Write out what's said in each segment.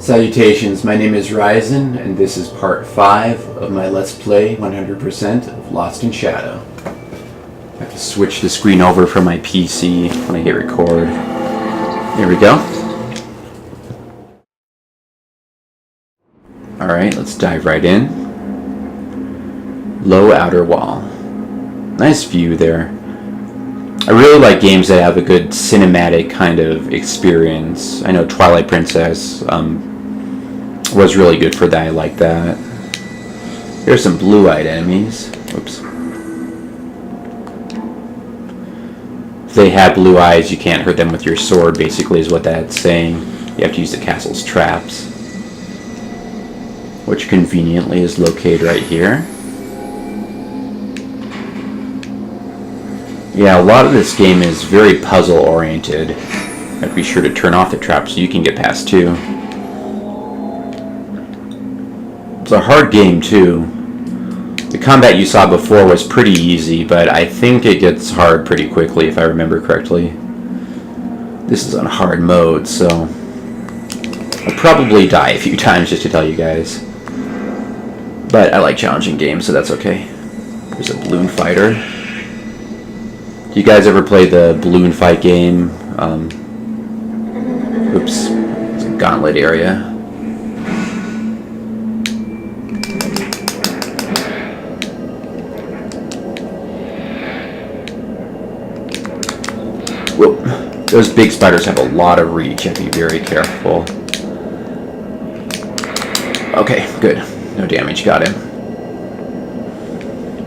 Salutations, my name is Ryzen, and this is part 5 of my Let's Play 100% of Lost in Shadow. I have to switch the screen over from my PC when I hit record. There we go. Alright, let's dive right in. Low outer wall. Nice view there. I really like games that have a good cinematic kind of experience. I know Twilight Princess was really good for that. I like that. There's some blue-eyed enemies. Whoops. If they have blue eyes, you can't hurt them with your sword, basically, is what that's saying. You have to use the castle's traps, which conveniently is located right here. Yeah, a lot of this game is very puzzle-oriented. You have to be sure to turn off the trap so you can get past too. It's a hard game too. The combat you saw before was pretty easy, but I think it gets hard pretty quickly if I remember correctly. This is on hard mode, so I'll probably die a few times just to tell you guys. But I like challenging games, so that's okay. There's a balloon fighter. You guys ever play the balloon fight game? Oops, it's a gauntlet area. Whoop. Those big spiders have a lot of reach. You have to be very careful. Okay, good. No damage. Got him.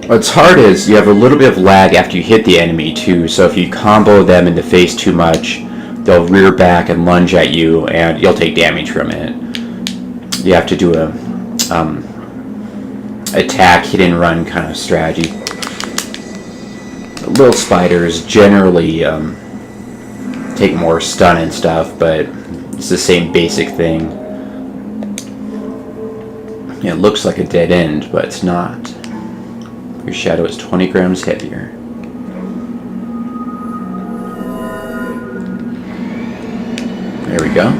What's hard is you have a little bit of lag after you hit the enemy too, so if you combo them in the face too much, they'll rear back and lunge at you and you'll take damage from it. You have to do a attack, hit and run kind of strategy. The little spiders generally take more stun and stuff, but it's the same basic thing. Yeah, it looks like a dead end, but it's not. Your shadow is 20 grams heavier. There we go.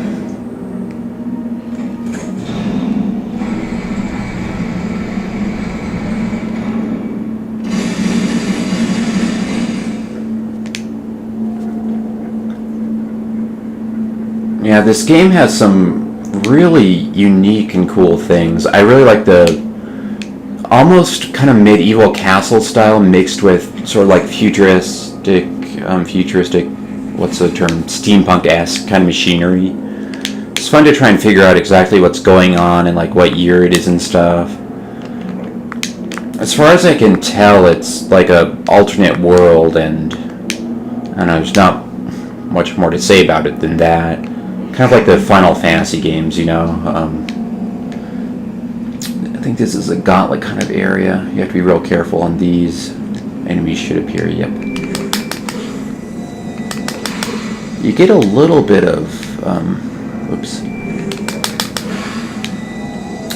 Yeah, this game has some really unique and cool things. I really like the almost kind of medieval castle style mixed with sort of like futuristic, what's the term, steampunk-esque kind of machinery. It's fun to try and figure out exactly what's going on and like what year it is and stuff. As far as I can tell, it's like a alternate world, and I don't know, there's not much more to say about it than that. Kind of like the Final Fantasy games, you know. I think this is a gauntlet kind of area. You have to be real careful on these. Enemies should appear, yep. You get a little bit of,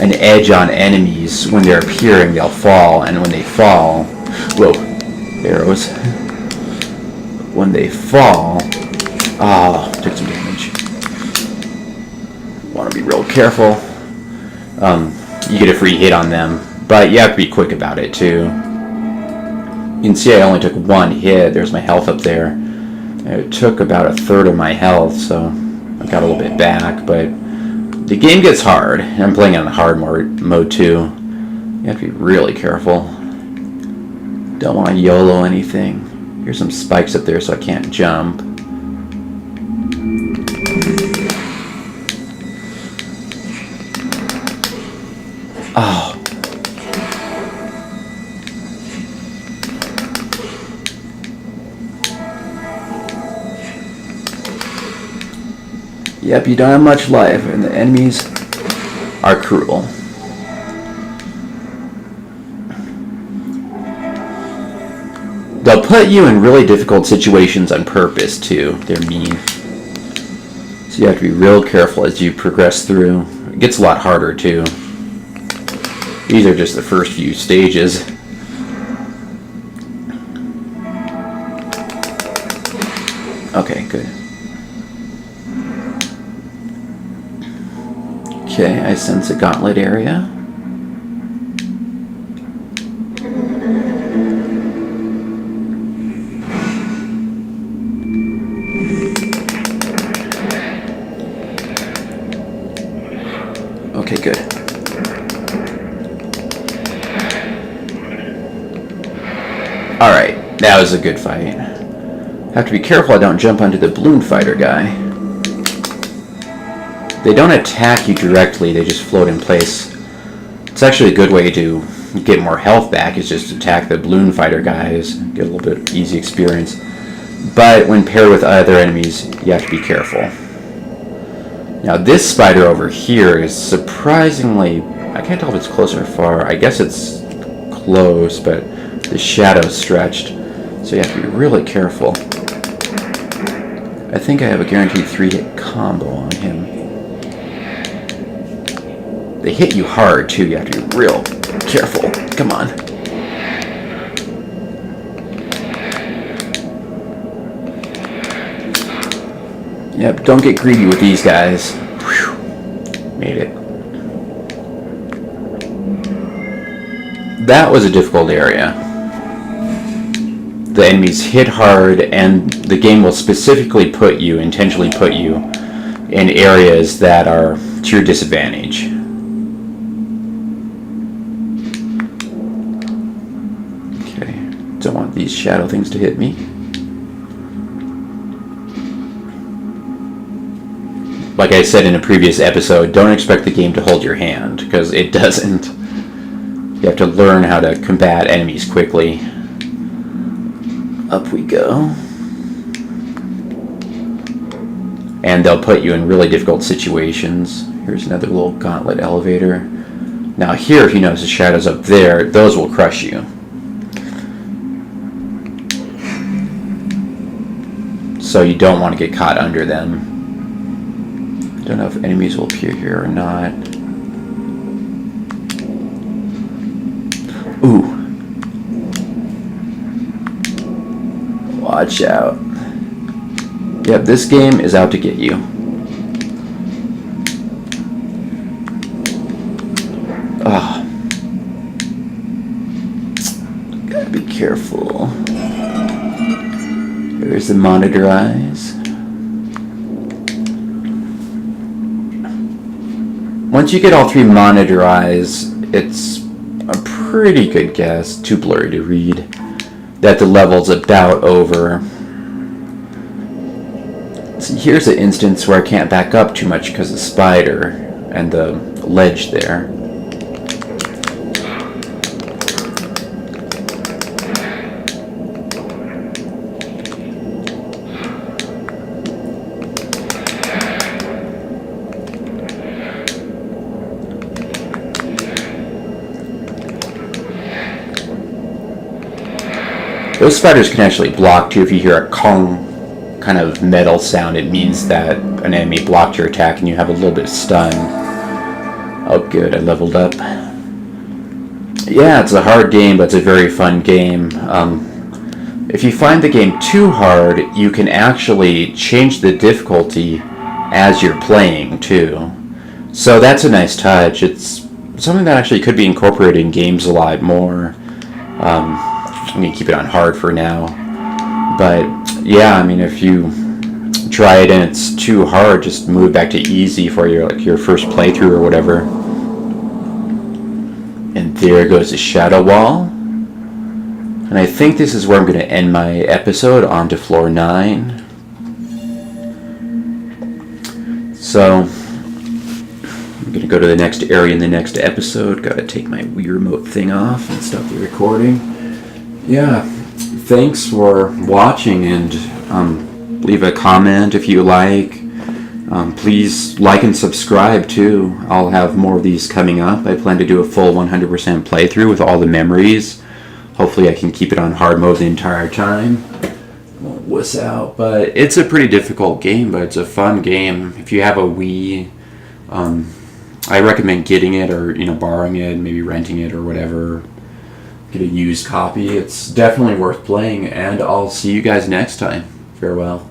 an edge on enemies. When they're appearing, they'll fall, and when they fall, whoa, arrows. When they fall, oh, took some damage. Want to be real careful. You get a free hit on them, but you have to be quick about it too. You can see I only took one hit. There's my health up there. It took about a third of my health, so I got a little bit back, but the game gets hard. I'm playing on hard mode too. You have to be really careful. Don't want to YOLO anything. Here's some spikes up there so I can't jump. Oh. Yep, you don't have much life, and the enemies are cruel. They'll put you in really difficult situations on purpose, too. They're mean. So you have to be real careful as you progress through. It gets a lot harder, too. These are just the first few stages. Okay, good. Okay, I sense a gauntlet area. Okay, good. Alright, that was a good fight. Have to be careful I don't jump onto the balloon fighter guy. They don't attack you directly, they just float in place. It's actually a good way to get more health back, is just attack the balloon fighter guys, get a little bit of easy experience. But when paired with other enemies, you have to be careful. Now this spider over here is surprisingly, I can't tell if it's close or far. I guess it's close, but the shadow's stretched, so you have to be really careful. I think I have a guaranteed 3-hit combo on him. They hit you hard too, you have to be real careful. Come on. Yep, don't get greedy with these guys. Whew. Made it. That was a difficult area. The enemies hit hard, and the game will specifically intentionally put you in areas that are to your disadvantage. Okay, don't want these shadow things to hit me. Like I said in a previous episode, don't expect the game to hold your hand, because it doesn't. You have to learn how to combat enemies quickly. Up we go. And they'll put you in really difficult situations. Here's another little gauntlet elevator. Now here, if you notice the shadows up there, those will crush you. So you don't want to get caught under them. Don't know if enemies will appear here or not. Ooh. Watch out. Yep, this game is out to get you. Ah. Gotta be careful. There's the monitor eyes. Once you get all 3 monitor eyes, it's a pretty good guess, too blurry to read, that the level's about over. So here's an instance where I can't back up too much because of the spider and the ledge there. Those spiders can actually block too. If you hear a Kong kind of metal sound, it means that an enemy blocked your attack and you have a little bit of stun. Oh good, I leveled up. Yeah, it's a hard game, but it's a very fun game. If you find the game too hard, you can actually change the difficulty as you're playing too. So that's a nice touch. It's something that actually could be incorporated in games a lot more. I'm going to keep it on hard for now. But yeah, I mean, if you try it and it's too hard, just move back to easy for your first playthrough or whatever. And there goes the shadow wall. And I think this is where I'm going to end my episode, on to floor 9. So I'm going to go to the next area in the next episode. Got to take my Wii remote thing off and stop the recording. Yeah, thanks for watching, and leave a comment if you like. Please like and subscribe too. I'll have more of these coming up. I plan to do a full 100% playthrough with all the memories. Hopefully I can keep it on hard mode the entire time. Won't wuss out, but it's a pretty difficult game, but it's a fun game. If you have a Wii, I recommend getting it, or borrowing it, maybe renting it or whatever. Get a used copy. It's definitely worth playing, and I'll see you guys next time. Farewell.